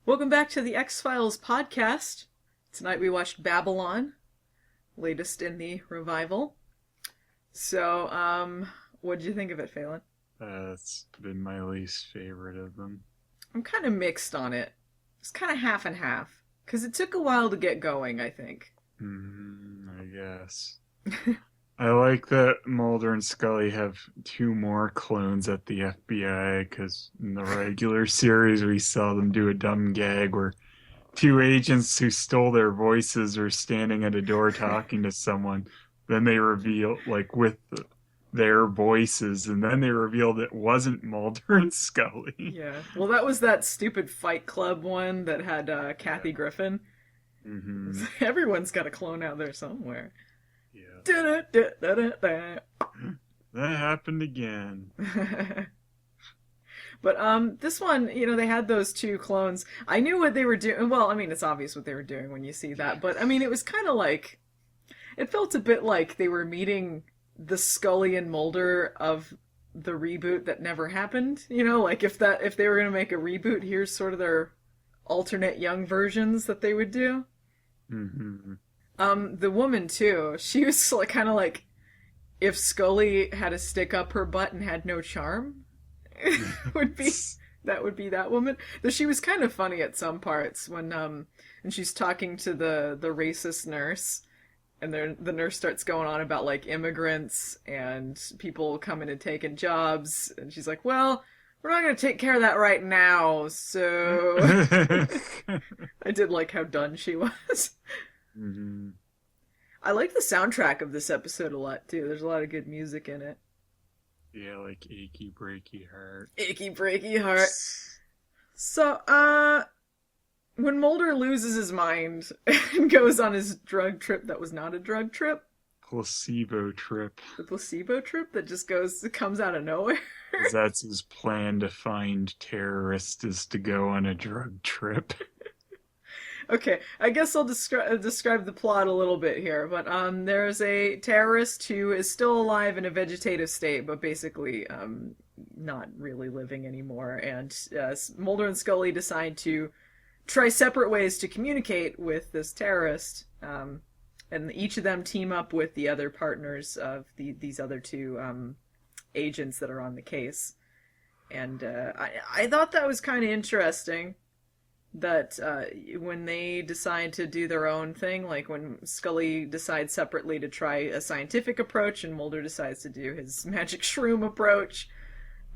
Welcome back to the X-Files podcast. Tonight we watched Babylon, latest in the revival. So, what did you think of it, Phelan? That's been my least favorite of them. I'm kind of mixed on it. It's kind of half and half. Because it took a while to get going, I think. I guess. I like that Mulder and Scully have two more clones at the FBI, because in the regular series we saw them do a dumb gag where two agents who stole their voices were standing at a door talking to someone. Then they reveal, like, with their voices, and then they revealed it wasn't Mulder and Scully. Yeah. Well, that was that stupid Fight Club one that had Kathy Griffin. Mm-hmm. Everyone's got a clone out there somewhere. Yeah. Da-da-da-da-da-da. That happened again. But this one, they had those two clones. I knew what they were doing. Well, I mean, it's obvious what they were doing when you see that. But I mean, it was kind of like, it felt a bit like they were meeting the Scully and Mulder of the reboot that never happened. Like if they were going to make a reboot, here's sort of their alternate young versions that they would do. Mm-hmm. The woman too, she was like, kind of like if Scully had a stick up her butt and had no charm. would be that would be that woman. Though she was kind of funny at some parts when and she's talking to the racist nurse, and the nurse starts going on about like immigrants and people coming and taking jobs, and she's like, "Well, we're not going to take care of that right now." So I did like how done she was. Mm-hmm. I like the soundtrack of this episode a lot too. There's a lot of good music in it. Yeah, like Achy Breaky Heart. Achy Breaky Heart. So, when Mulder loses his mind and goes on his drug trip that was not a drug trip. Placebo trip. The placebo trip that just comes out of nowhere. That's his plan to find terrorists, is to go on a drug trip. Okay, I guess I'll describe the plot a little bit here, but there's a terrorist who is still alive in a vegetative state, but basically not really living anymore, and Mulder and Scully decide to try separate ways to communicate with this terrorist, and each of them team up with the other partners of these other two agents that are on the case, and I thought that was kind of interesting. That when they decide to do their own thing, like when Scully decides separately to try a scientific approach and Mulder decides to do his magic shroom approach,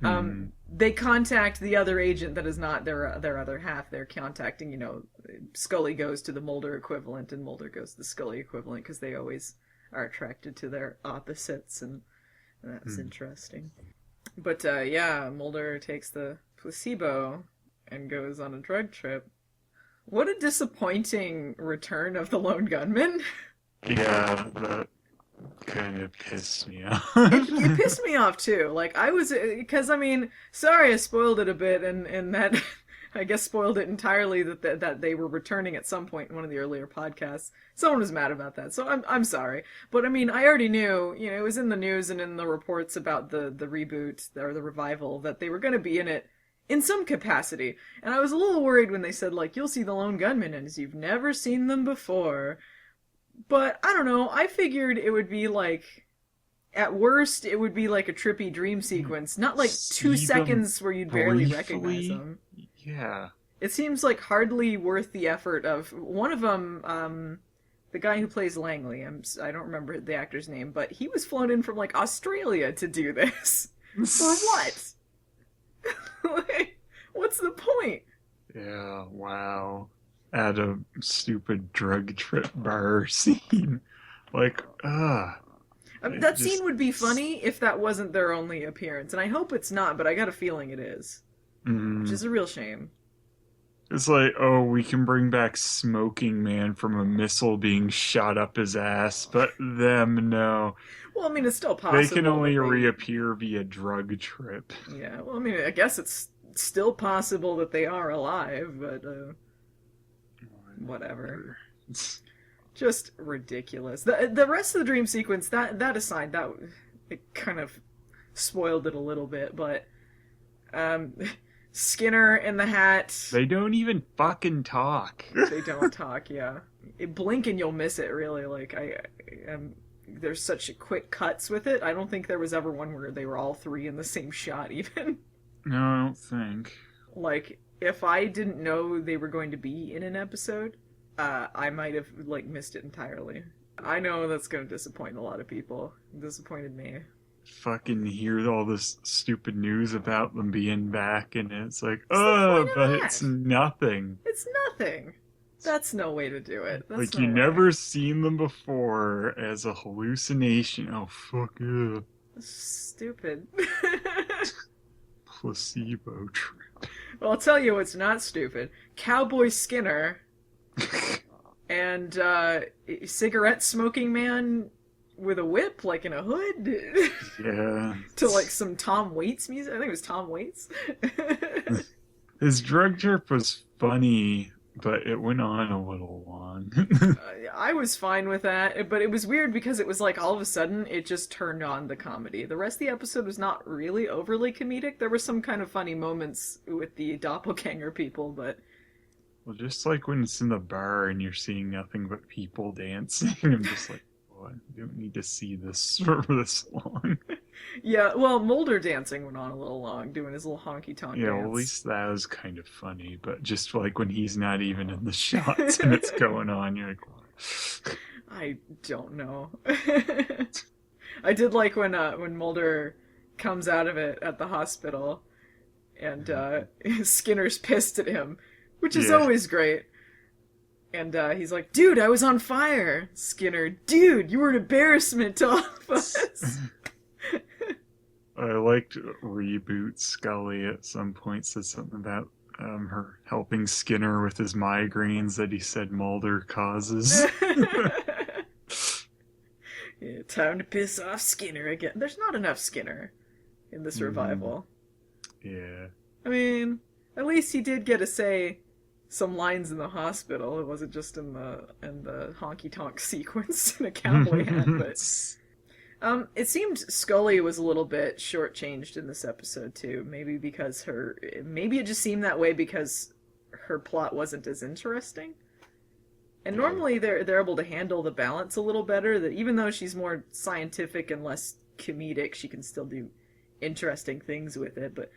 they contact the other agent that is not their other half. They're contacting, Scully goes to the Mulder equivalent and Mulder goes to the Scully equivalent because they always are attracted to their opposites, and that's interesting. But yeah, Mulder takes the placebo and goes on a drug trip. What a disappointing return of the lone gunman. Yeah, that kind of pissed me off. It pissed me off too. Like I was, because I mean, sorry I spoiled it a bit, and that I guess spoiled it entirely that they were returning at some point in one of the earlier podcasts. Someone was mad about that, so I'm sorry. But I mean, I already knew, it was in the news and in the reports about the reboot or the revival that they were going to be in it in some capacity. And I was a little worried when they said, like, you'll see the lone gunmen as you've never seen them before. But, I don't know, I figured it would be like, at worst, it would be like a trippy dream sequence. Not like 2 seconds where you'd barely recognize them. Yeah. It seems like hardly worth the effort of, one of them, the guy who plays Langley, I don't remember the actor's name, but he was flown in from, like, Australia to do this. For what? Like, what's the point? Yeah, wow. At a stupid drug trip bar scene. Like, I mean, that scene would be funny if that wasn't their only appearance, and I hope it's not, but I got a feeling it is. Which is a real shame. It's like, oh, we can bring back Smoking Man from a missile being shot up his ass, but them, no. Well, I mean, it's still possible. They can only reappear via drug trip. Yeah, well, I mean, I guess it's still possible that they are alive, but, whatever. Just ridiculous. The rest of the dream sequence, that aside, it kind of spoiled it a little bit, but Skinner in the hat. They don't even fucking talk. They don't talk. Yeah, blink and you'll miss it. Really, like there's such quick cuts with it. I don't think there was ever one where they were all three in the same shot. Even No, I don't think. like if I didn't know they were going to be in an episode, I might have like missed it entirely. I know that's going to disappoint a lot of people. It disappointed me. Fucking hear all this stupid news about them being back, and it's like, What's the point oh, of but that? it's nothing. It's nothing. That's no way to do it. That's Like no you way. never seen them before as a hallucination. Oh fuck yeah, That's stupid. placebo trip. Well, I'll tell you what's not stupid. Cowboy Skinner and cigarette smoking man with a whip, like in a hood, Yeah, to like some Tom Waits music. I think it was Tom Waits. his drug trip was funny, but it went on a little long. I was fine with that, but it was weird because it was like all of a sudden it just turned on the comedy. The rest of the episode was not really overly comedic. There were some kind of funny moments with the doppelganger people, but Well, just like when it's in the bar and you're seeing nothing but people dancing, I'm just like, oh, I don't need to see this for this long. yeah, well, Mulder dancing went on a little long, doing his little honky tonk Yeah, well, at dance. least that was kind of funny, but just like when he's not even in the shots and it's going on, you're like, what? I don't know. I did like when Mulder comes out of it at the hospital and Skinner's pissed at him, which is Yeah. always great. And he's like, "Dude, I was on fire." Skinner, "Dude, you were an embarrassment to all of us." I liked Reboot Scully at some point said something about her helping Skinner with his migraines that he said Mulder causes. Yeah, time to piss off Skinner again. There's not enough Skinner in this revival. Yeah. I mean, at least he did get to say some lines in the hospital. It wasn't just in the honky tonk sequence in a cowboy hat. But it seemed Scully was a little bit shortchanged in this episode too. Maybe it just seemed that way because her plot wasn't as interesting. And normally they're able to handle the balance a little better. That even though she's more scientific and less comedic, she can still do interesting things with it. But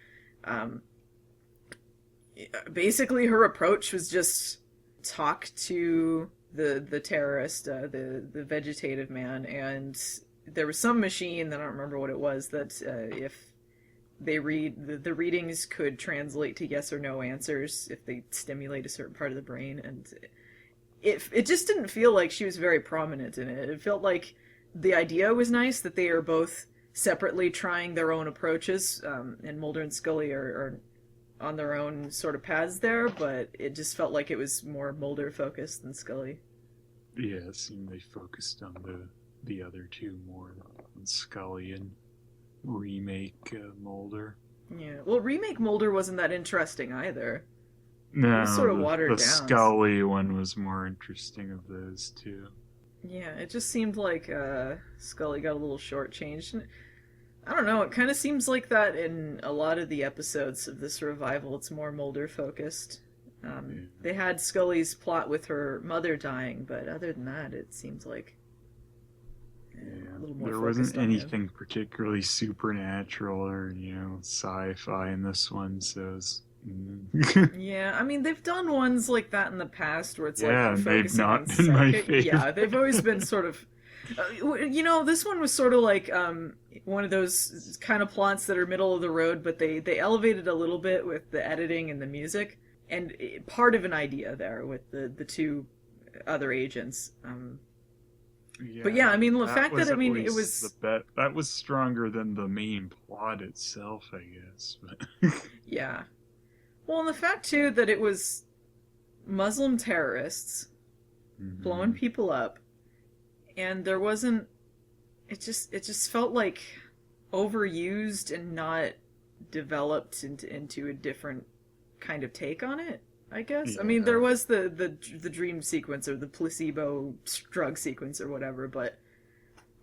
basically, her approach was just talk to the terrorist, the vegetative man, and there was some machine that I don't remember what it was that if they read the readings could translate to yes or no answers if they stimulate a certain part of the brain, and it just didn't feel like she was very prominent in it. It felt like the idea was nice that they are both separately trying their own approaches, and Mulder and Scully are on their own sort of paths there, but it just felt like it was more Mulder focused than Scully. Yeah, it seemed they focused on the other two more on Scully and remake Mulder. Yeah, well, remake Mulder wasn't that interesting either. It No, was sort of watered the down. Scully one was more interesting of those two. Yeah, it just seemed like Scully got a little shortchanged. I don't know, it kind of seems like that in a lot of the episodes of this revival. It's more Mulder focused. Yeah. They had Scully's plot with her mother dying, but other than that, it seems like Yeah, a little more there focused wasn't on him. anything particularly supernatural or sci-fi in this one, so it was, Yeah, I mean they've done ones like that in the past where it's like yeah, you're and they've focusing on not been my psychic. Yeah, favorite. they've always been sort of. This one was sort of like one of those kind of plots that are middle of the road, but they elevated a little bit with the editing and the music, and part of an idea there with the two other agents. But yeah, I mean the fact was that I at mean it least was that was stronger than the main plot itself, I guess. But yeah. Well, and the fact too that it was Muslim terrorists blowing Mhm. people up, and there wasn't. It just felt like overused and not developed into a different kind of take on it. I guess. I mean, there Yeah. was the dream sequence or the placebo drug sequence or whatever, but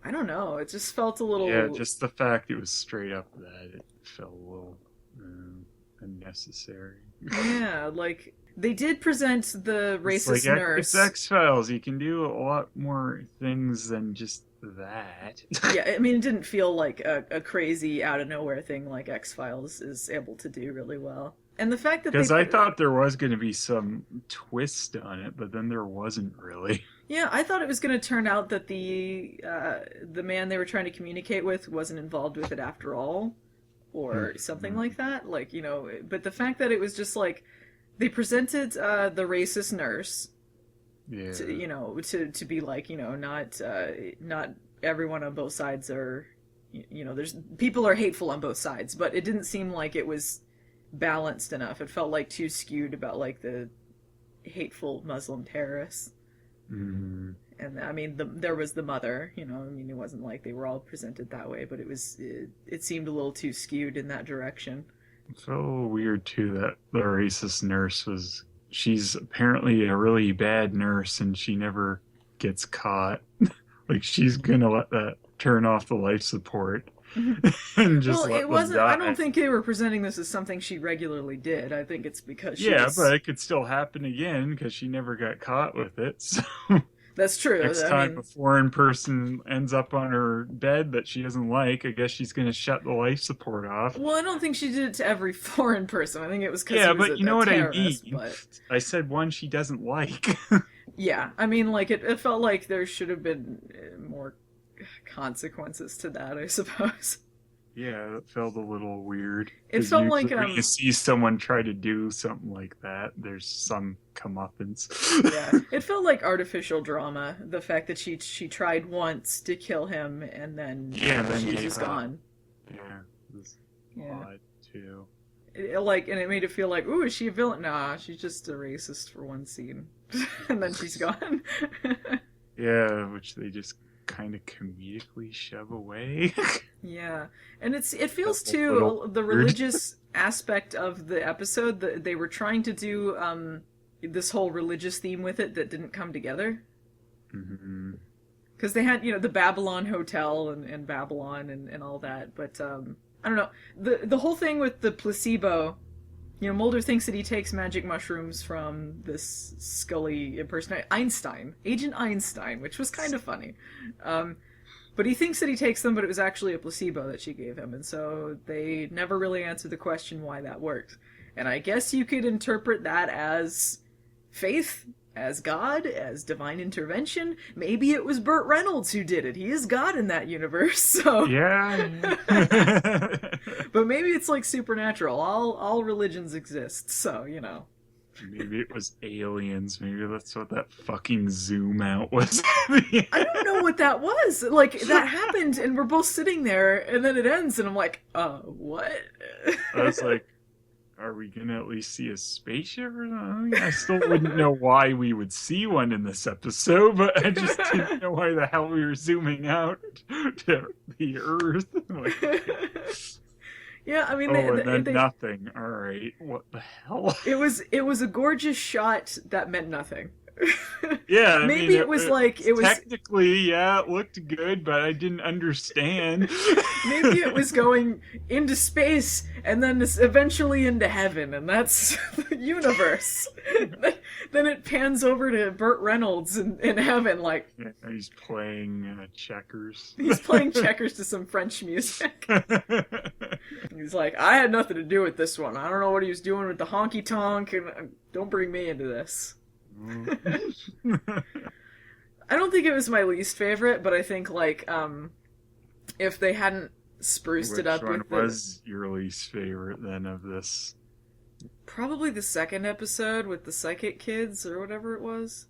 I don't know. It just felt a Yeah, little. just the fact it was straight up that it felt a little. unnecessary. Yeah, like they did present the It's like racist It's nurse. X-Files. You can do a lot more things than just that. Yeah, I mean, it didn't feel like a crazy out of nowhere thing like X Files is able to do really well. And the fact that they Because I put, thought there was going to be some twist on it, but then there wasn't really. yeah, I thought it was going to turn out that the man they were trying to communicate with wasn't involved with it after all, or something Mhm. like that. Like but the fact that it was just like they presented the racist nurse to Yeah. to be like not everyone on both sides are there's people are hateful on both sides, but it didn't seem like it was balanced enough. It felt like too skewed about like the hateful Muslim terrorists. Mhm. And I mean, there was the mother. I mean, it wasn't like they were all presented that way, but it seemed a little too skewed in that direction. It felt a little weird too that the racist nurse was. She's apparently a really bad nurse, and she never gets caught. Like she's gonna let that turn off the life support and Well, just it let them wasn't. I don't die. think they were presenting this as something she regularly did. I think it's because she Yeah, was. but it could still happen again because she never got caught with it. So That's true. next I time a mean, foreign person ends up on her bed that she doesn't like, I guess she's gonna shut the life support off. well, I don't think she did it to every foreign person. I think it was because he Yeah, was but you a know what I terrorist. mean. But I said one she doesn't like. yeah, I mean, like it felt like there should have been more consequences to that, I suppose. Yeah, that felt a little weird. It Because felt like usually when you see someone try to do something like that, there's some comeuppance. yeah, it felt like artificial drama. The fact that she tried once to kill him and then Yeah, then she's gave just up. gone. Yeah, it was Yeah. odd too. And it made it feel like, ooh, is she a villain? Nah, she's just a racist for one scene, and then she's gone. Yeah, which they just kind of comedically shove away. Yeah, and it feels Felt a little too the weird. religious aspect of the episode that they were trying to do this whole religious theme with it that didn't come together Hmm. because they had the Babylon Hotel and Babylon and all that, but I don't know the whole thing with the placebo. Mulder thinks that he takes magic mushrooms from this Scully impersonator, Agent Einstein, which was kind of funny. But he thinks that he takes them, but it was actually a placebo that she gave him, and so they never really answered the question why that worked. And I guess you could interpret that as faith, as God, as divine intervention. Maybe it was Burt Reynolds who did it. He is God in that universe, so. Yeah. But maybe it's like supernatural. All religions exist, so Maybe it was aliens. Maybe that's what that fucking zoom out was. I don't know what that was. Like that happened, and we're both sitting there, and then it ends, and I'm like, what? I was like, are we gonna at least see a spaceship or something? I still wouldn't know why we would see one in this episode, but I just didn't know why the hell we were zooming out to the Earth. Like, Yeah, I mean, oh, and then they nothing. All right, what the hell? it was a gorgeous shot that meant nothing. Yeah, I mean, Maybe it was like it was technically, yeah, it looked good, but I didn't understand. maybe it was going into space and then eventually into heaven, and that's the universe. Then it pans over to Burt Reynolds in heaven, like Yeah, he's playing checkers. he's playing checkers to some French music. He's like, I had nothing to do with this one. I don't know what he was doing with the honky tonk, and don't bring me into this. I don't think it was my least favorite, but I think like if they hadn't spruced Which it up one with was your least favorite then of this? probably the second episode with the psychic kids or whatever it was.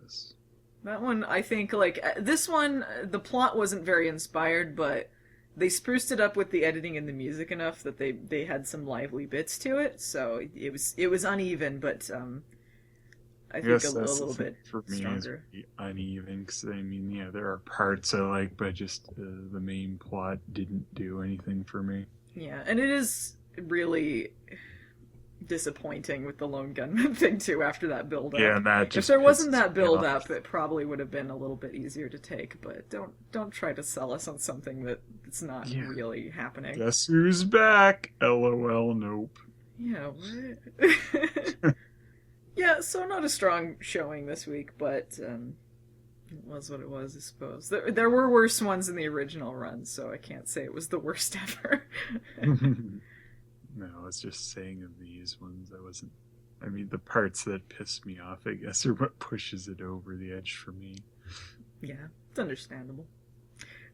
Yes. That one, I think, like this one, the plot wasn't very inspired, but they spruced it up with the editing and the music enough that they had some lively bits to it. So it was uneven, but I think Yes, a that's the little thing bit for me is stronger. pretty uneven because I mean, yeah, there are parts I like, but just the main plot didn't do anything for me. Yeah, and it is really disappointing with the lone gunman thing too after that build Yeah, up. and that If just there wasn't pisses that me build off. up, it probably would have been a little bit easier to take, but don't try to sell us on something that's not Yeah. really happening. Guess who's back? LOL, nope. Yeah, what? Yeah, so not a strong showing this week, but it was what it was, I suppose. There were worse ones in the original run, so I can't say it was the worst ever. No, I was just saying of these ones, I wasn't. I mean, the parts that piss me off, I guess, are what pushes it over the edge for me. Yeah, it's understandable.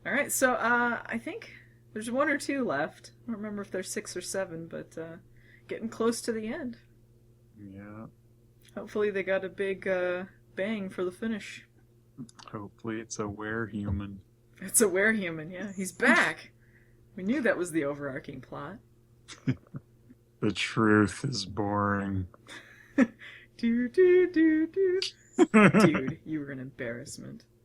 All right, so I think there's one or two left. I don't remember if there's six or seven, but getting close to the end. Yeah, Hopefully, they got a big bang for the finish. hopefully it's a werehuman. It's a werehuman, yeah. He's back! We knew that was the overarching plot. The truth is boring. Do, do, do, do. Dude, you were an embarrassment.